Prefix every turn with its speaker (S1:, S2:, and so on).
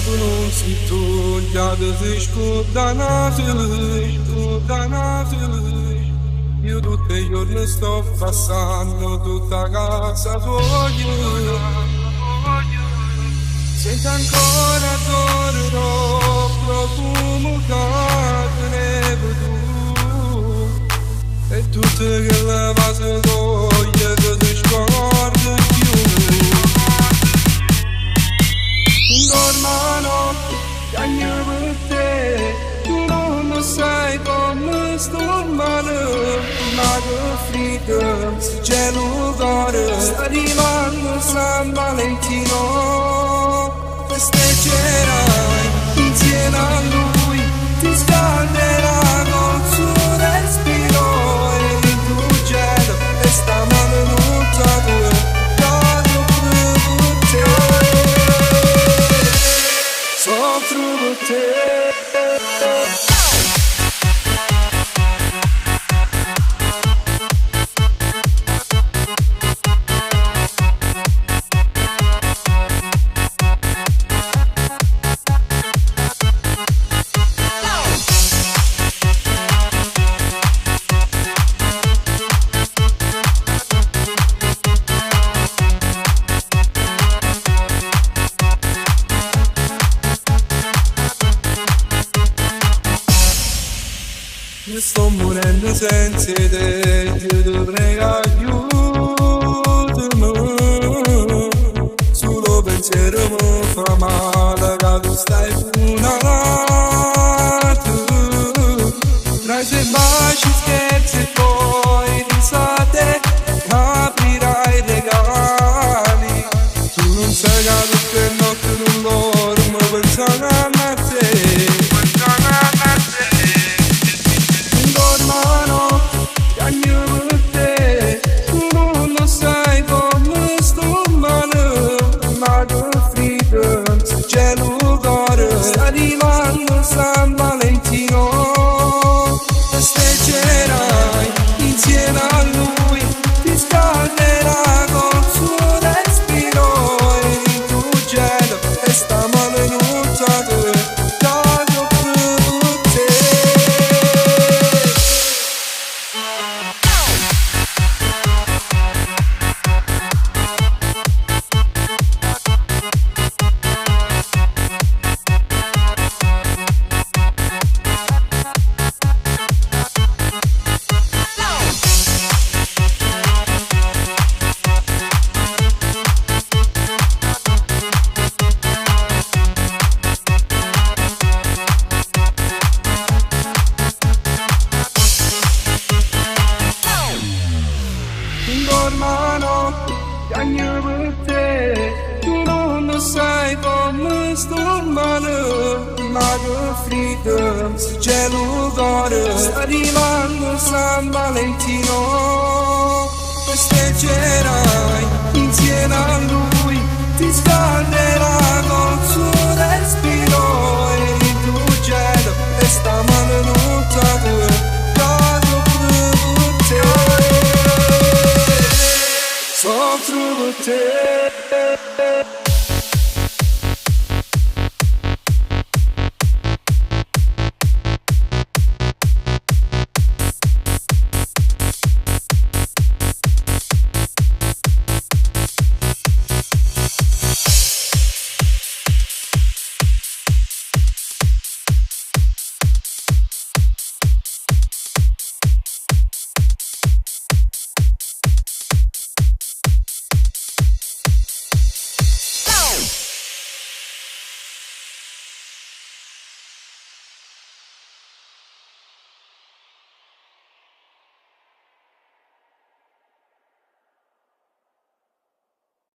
S1: tu non sei tu, già ti sei scordato, io tutti i giorni sto passando tutta casa tua. Sento ancora adoro profumo che tenevo tu, e tutte quelle cose voglie che ti scordi più. Dormo notte, cagno per te, tu non lo sai come sto male, ma che freddo, se c'è l'odore, sta arrivando San Valentino, festeggerai insieme a lui, ti scalderà col suo respiro, e il tuo gelo, e sta mano tutta tua, cado per te. Soffro per te. Mi sto morendo senza te, ti dovrei aiutami. Solo pensiero mi fa male che tu stai funalato. Tra i tuoi baci, scherzi e poi risate, aprirai i regali. Tu non sai che tutte le notti non dormo pensando a te. Sta arrivando San Valentino, festeggerai insieme a lui, ti scalderà col suo respiro, e il tuo gelo, e sta male nuotata, taglio per te. Dormano, cagno per te, tu non lo sai come sto male, ma che freddo, se c'è l'odore, sta arrivando San Valentino, festeggerai insieme a lui, ti scalderà col suo respiro, e il tuo gelo, e sta male nuotata, cado per te. Soffro per te.